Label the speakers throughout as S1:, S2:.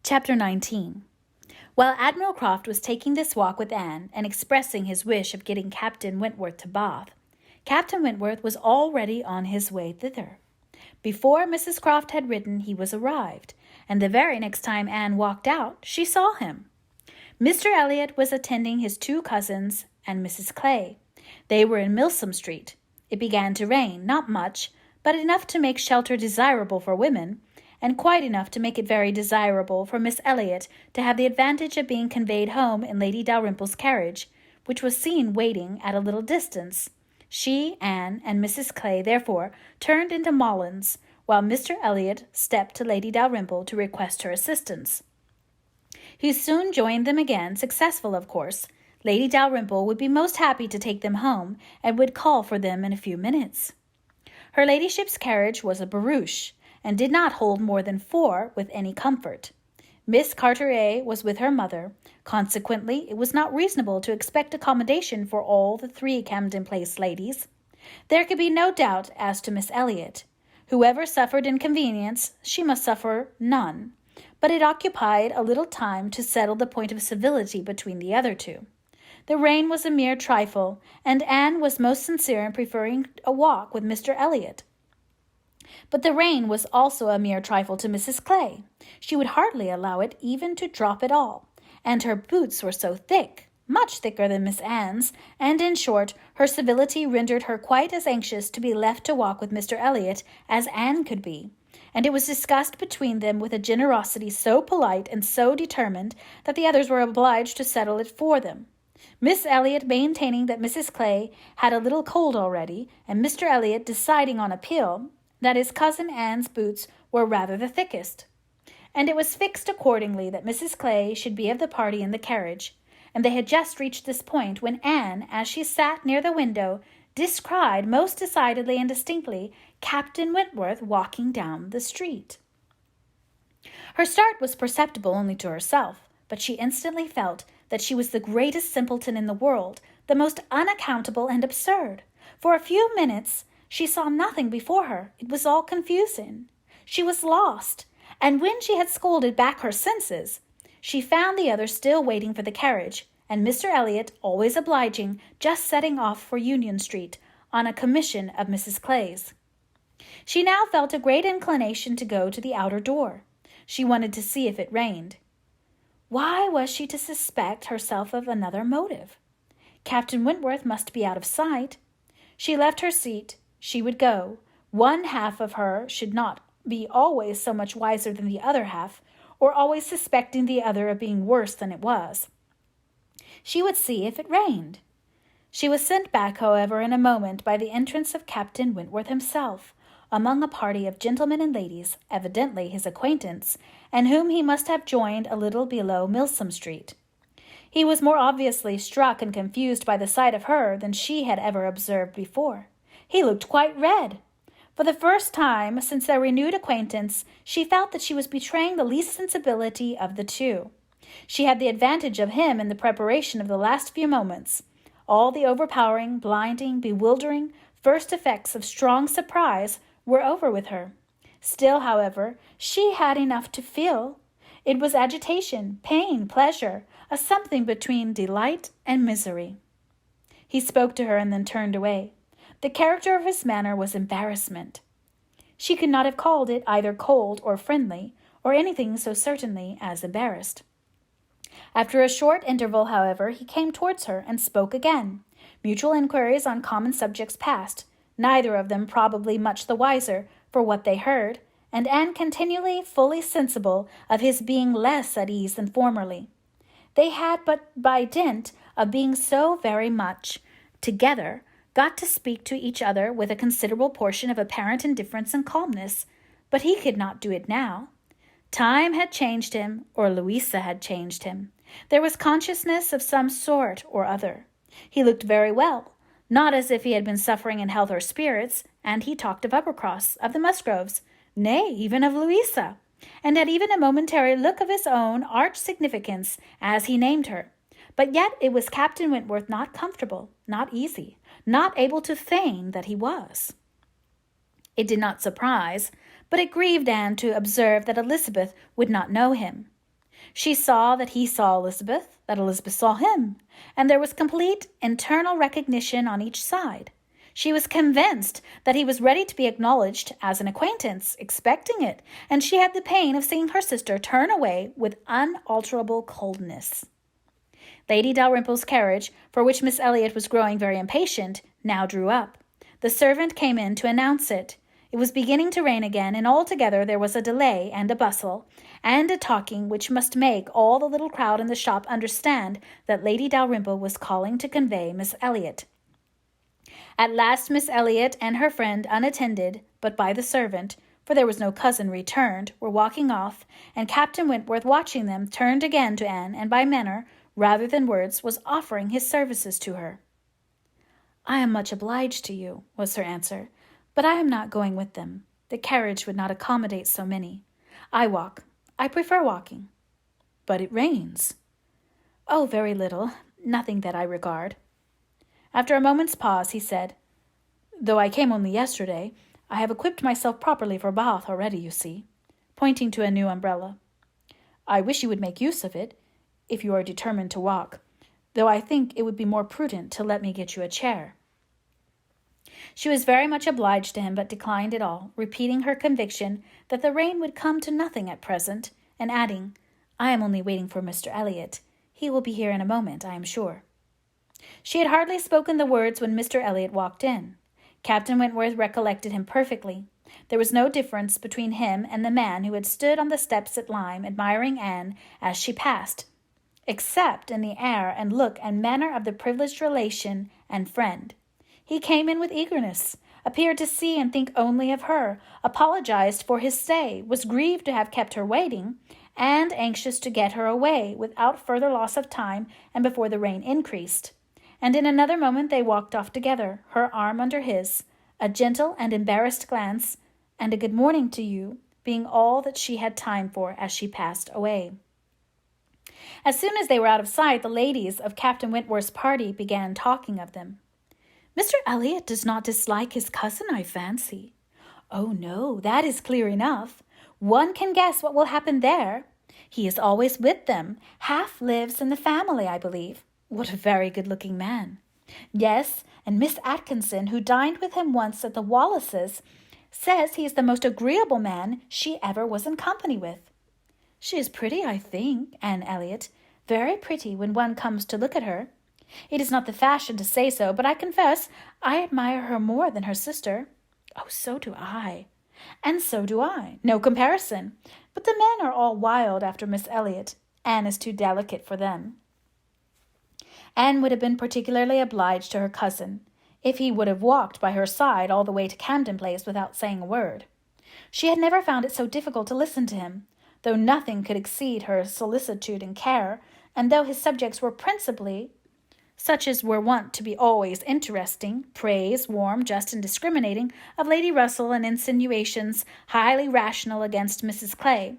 S1: Chapter 19. While Admiral Croft was taking this walk with Anne and expressing his wish of getting Captain Wentworth to Bath, Captain Wentworth was already on his way thither. Before Mrs. Croft had written, he was arrived, and the very next time Anne walked out, she saw him. Mr. Elliot was attending his two cousins and Mrs. Clay. They were in Milsom Street. It began to rain, not much, but enough to make shelter desirable for women, and quite enough to make it very desirable for Miss Elliot to have the advantage of being conveyed home in Lady Dalrymple's carriage, which was seen waiting at a little distance. She, Anne, and Mrs. Clay, therefore, turned into Molins, while Mr. Elliot stepped to Lady Dalrymple to request her assistance. He soon joined them again, successful, of course. Lady Dalrymple would be most happy to take them home, and would call for them in a few minutes. Her ladyship's carriage was a barouche, and did not hold more than 4 with any comfort. Miss Carteret was with her mother. Consequently, it was not reasonable to expect accommodation for all the 3 Camden Place ladies. There could be no doubt as to Miss Elliot. Whoever suffered inconvenience, she must suffer none. But it occupied a little time to settle the point of civility between the other 2. The rain was a mere trifle, and Anne was most sincere in preferring a walk with Mr. Elliot. But the rain was also a mere trifle to Mrs. Clay. She would hardly allow it even to drop at all, and her boots were so thick, much thicker than Miss Anne's, and in short, her civility rendered her quite as anxious to be left to walk with Mr. Elliot as Anne could be, and it was discussed between them with a generosity so polite and so determined that the others were obliged to settle it for them. Miss Elliot maintaining that Mrs. Clay had a little cold already, and Mr. Elliot deciding on appeal that his cousin Anne's boots were rather the thickest. And it was fixed accordingly that Mrs. Clay should be of the party in the carriage, and they had just reached this point when Anne, as she sat near the window, descried most decidedly and distinctly Captain Wentworth walking down the street. Her start was perceptible only to herself, but she instantly felt that she was the greatest simpleton in the world, the most unaccountable and absurd. For a few minutes she saw nothing before her. It was all confusion. She was lost, and when she had scolded back her senses, she found the others still waiting for the carriage, and Mr. Elliot, always obliging, just setting off for Union Street on a commission of Mrs. Clay's. She now felt a great inclination to go to the outer door. She wanted to see if it rained. Why was she to suspect herself of another motive? Captain Wentworth must be out of sight. She left her seat. She would go. One half of her should not be always so much wiser than the other half, or always suspecting the other of being worse than it was. She would see if it rained. She was sent back, however, in a moment by the entrance of Captain Wentworth himself, among a party of gentlemen and ladies, evidently his acquaintance, and whom he must have joined a little below Milsom Street. He was more obviously struck and confused by the sight of her than she had ever observed before. He looked quite red. For the first time since their renewed acquaintance, she felt that she was betraying the least sensibility of the 2. She had the advantage of him in the preparation of the last few moments. All the overpowering, blinding, bewildering first effects of strong surprise were over with her. Still, however, she had enough to feel. It was agitation, pain, pleasure, a something between delight and misery. He spoke to her and then turned away. The character of his manner was embarrassment. She could not have called it either cold or friendly, or anything so certainly as embarrassed. After a short interval, however, he came towards her and spoke again. Mutual inquiries on common subjects passed, neither of them probably much the wiser for what they heard, and Anne continually fully sensible of his being less at ease than formerly. They had but by dint of being so very much together got to speak to each other with a considerable portion of apparent indifference and calmness, but he could not do it now. Time had changed him, or Louisa had changed him. There was consciousness of some sort or other. He looked very well, not as if he had been suffering in health or spirits, and he talked of Uppercross, of the Musgroves, nay, even of Louisa, and had even a momentary look of his own arch significance as he named her. But yet it was Captain Wentworth not comfortable, not easy, not able to feign that he was. It did not surprise, but it grieved Anne to observe that Elizabeth would not know him. She saw that he saw Elizabeth, that Elizabeth saw him, and there was complete internal recognition on each side. She was convinced that he was ready to be acknowledged as an acquaintance, expecting it, and she had the pain of seeing her sister turn away with unalterable coldness. Lady Dalrymple's carriage, for which Miss Elliot was growing very impatient, now drew up. The servant came in to announce it. It was beginning to rain again, and altogether there was a delay and a bustle, and a talking which must make all the little crowd in the shop understand that Lady Dalrymple was calling to convey Miss Elliot. At last Miss Elliot and her friend, unattended, but by the servant, for there was no cousin returned, were walking off, and Captain Wentworth, watching them, turned again to Anne, and by manner, rather than words, was offering his services to her. "I am much obliged to you," was her answer, "but I am not going with them. The carriage would not accommodate so many. I walk. I prefer walking." "But it rains." "Oh, very little. Nothing that I regard." After a moment's pause, he said, "Though I came only yesterday, I have equipped myself properly for Bath already, you see," pointing to a new umbrella. "I wish you would make use of it, if you are determined to walk, though I think it would be more prudent to let me get you a chair." She was very much obliged to him, but declined it all, repeating her conviction that the rain would come to nothing at present, and adding, "I am only waiting for Mr. Elliot. He will be here in a moment, I am sure." She had hardly spoken the words when Mr. Elliot walked in. Captain Wentworth recollected him perfectly. There was no difference between him and the man who had stood on the steps at Lyme, admiring Anne as she passed, except in the air and look and manner of the privileged relation and friend. He came in with eagerness, appeared to see and think only of her, apologized for his stay, was grieved to have kept her waiting, and anxious to get her away without further loss of time and before the rain increased. And in another moment they walked off together, her arm under his, a gentle and embarrassed glance, and a good morning to you, being all that she had time for as she passed away. As soon as they were out of sight, the ladies of Captain Wentworth's party began talking of them. "Mr. Elliot does not dislike his cousin, I fancy." "Oh, no, that is clear enough. One can guess what will happen there. He is always with them, half lives in the family, I believe. What a very good-looking man." "Yes, and Miss Atkinson, who dined with him once at the Wallaces, says he is the most agreeable man she ever was in company with." "She is pretty, I think, Anne Elliot, very pretty when one comes to look at her. It is not the fashion to say so, but I confess I admire her more than her sister." "Oh, so do I." "And so do I. No comparison. But the men are all wild after Miss Elliot. Anne is too delicate for them." Anne would have been particularly obliged to her cousin, if he would have walked by her side all the way to Camden Place without saying a word. She had never found it so difficult to listen to him, though nothing could exceed her solicitude and care, and though his subjects were principally such as were wont to be always interesting, praise, warm, just, and discriminating, of Lady Russell, and insinuations highly rational against Mrs. Clay.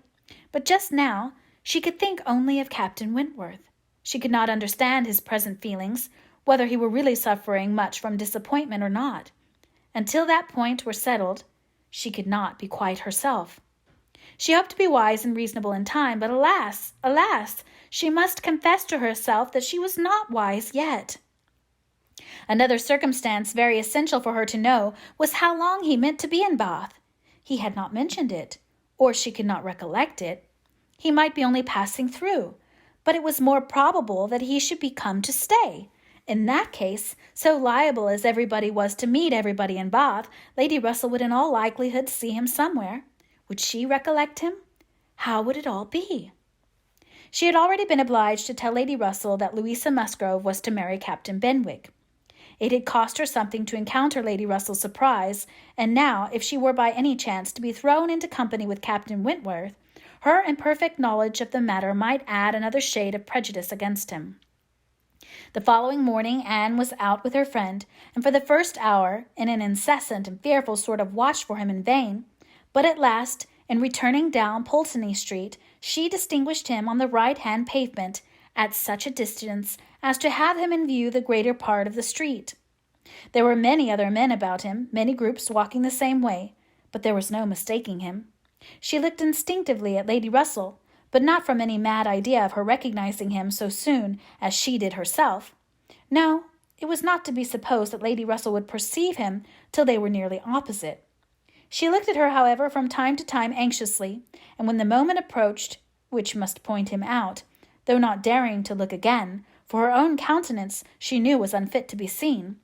S1: But just now she could think only of Captain Wentworth. She could not understand his present feelings, whether he were really suffering much from disappointment or not. Until that point were settled, she could not be quite herself. She hoped to be wise and reasonable in time, but alas, alas, she must confess to herself that she was not wise yet. Another circumstance very essential for her to know was how long he meant to be in Bath. He had not mentioned it, or she could not recollect it. He might be only passing through, but it was more probable that he should be come to stay. In that case, so liable as everybody was to meet everybody in Bath, Lady Russell would in all likelihood see him somewhere. Would she recollect him? How would it all be? She had already been obliged to tell Lady Russell that Louisa Musgrove was to marry Captain Benwick. It had cost her something to encounter Lady Russell's surprise, and now, if she were by any chance to be thrown into company with Captain Wentworth, her imperfect knowledge of the matter might add another shade of prejudice against him. The following morning Anne was out with her friend, and for the first hour, in an incessant and fearful sort of watch for him in vain, but at last, in returning down Pulteney Street, she distinguished him on the right-hand pavement, at such a distance as to have him in view the greater part of the street. There were many other men about him, many groups walking the same way, but there was no mistaking him. She looked instinctively at Lady Russell, but not from any mad idea of her recognizing him so soon as she did herself. No, it was not to be supposed that Lady Russell would perceive him till they were nearly opposite. She looked at her, however, from time to time anxiously, and when the moment approached, which must point him out, though not daring to look again, for her own countenance she knew was unfit to be seen,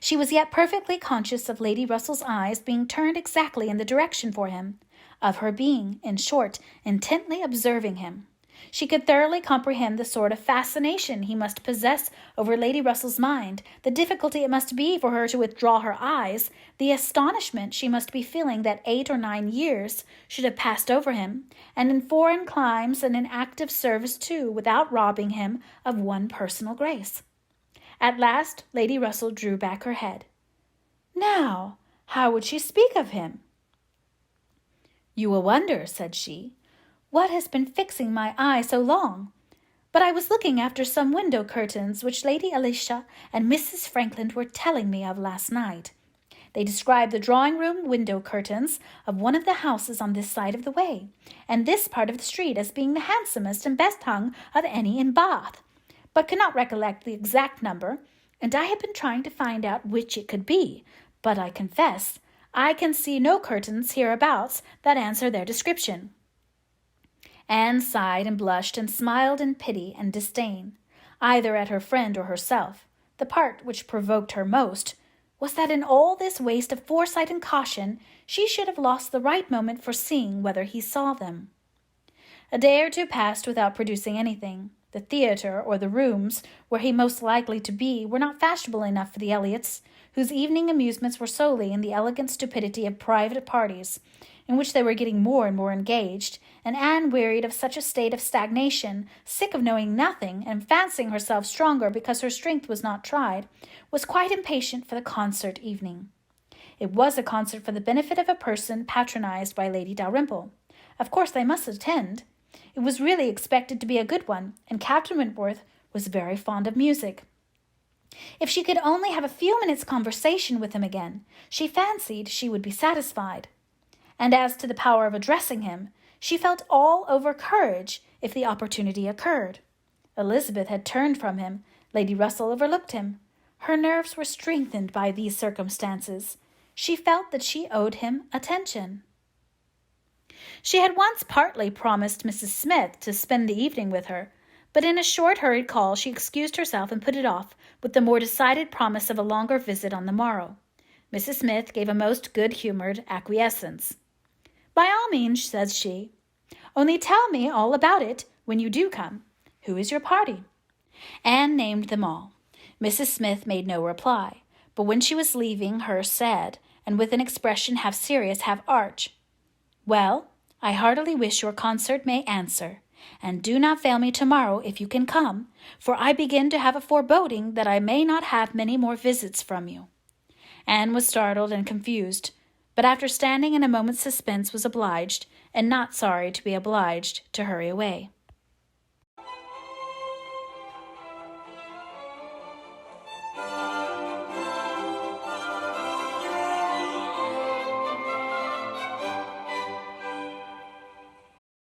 S1: she was yet perfectly conscious of Lady Russell's eyes being turned exactly in the direction for him, of her being, in short, intently observing him. She could thoroughly comprehend the sort of fascination he must possess over Lady Russell's mind, the difficulty it must be for her to withdraw her eyes, the astonishment she must be feeling that 8 or 9 years should have passed over him, and in foreign climes and in active service too, without robbing him of one personal grace. At last Lady Russell drew back her head. Now, how would she speak of him? "You will wonder," said she, "what has been fixing my eye so long. But I was looking after some window curtains which Lady Alicia and Mrs. Frankland were telling me of last night. They described the drawing-room window curtains of one of the houses on this side of the way, and this part of the street as being the handsomest and best hung of any in Bath, but could not recollect the exact number, and I have been trying to find out which it could be, but I confess I can see no curtains hereabouts that answer their description." Anne sighed and blushed and smiled in pity and disdain, either at her friend or herself. The part which provoked her most was that in all this waste of foresight and caution she should have lost the right moment for seeing whether he saw them. A day or two passed without producing anything. The theatre or the rooms where he most likely to be were not fashionable enough for the Elliots, whose evening amusements were solely in the elegant stupidity of private parties, in which they were getting more and more engaged, and Anne, wearied of such a state of stagnation, sick of knowing nothing, and fancying herself stronger because her strength was not tried, was quite impatient for the concert evening. It was a concert for the benefit of a person patronized by Lady Dalrymple. Of course they must attend. It was really expected to be a good one, and Captain Wentworth was very fond of music. If she could only have a few minutes' conversation with him again, she fancied she would be satisfied. And as to the power of addressing him, she felt all over courage if the opportunity occurred. Elizabeth had turned from him. Lady Russell overlooked him. Her nerves were strengthened by these circumstances. She felt that she owed him attention. She had once partly promised Mrs. Smith to spend the evening with her, but in a short hurried call she excused herself and put it off, with the more decided promise of a longer visit on the morrow. Mrs. Smith gave a most good-humoured acquiescence. "By all means," says she. "Only tell me all about it when you do come. Who is your party?" Anne named them all. Mrs. Smith made no reply, but when she was leaving her said, and with an expression half serious, half arch, "Well, I heartily wish your concert may answer, and do not fail me tomorrow if you can come, for I begin to have a foreboding that I may not have many more visits from you." Anne was startled and confused, but after standing in a moment's suspense was obliged, and not sorry to be obliged, to hurry away.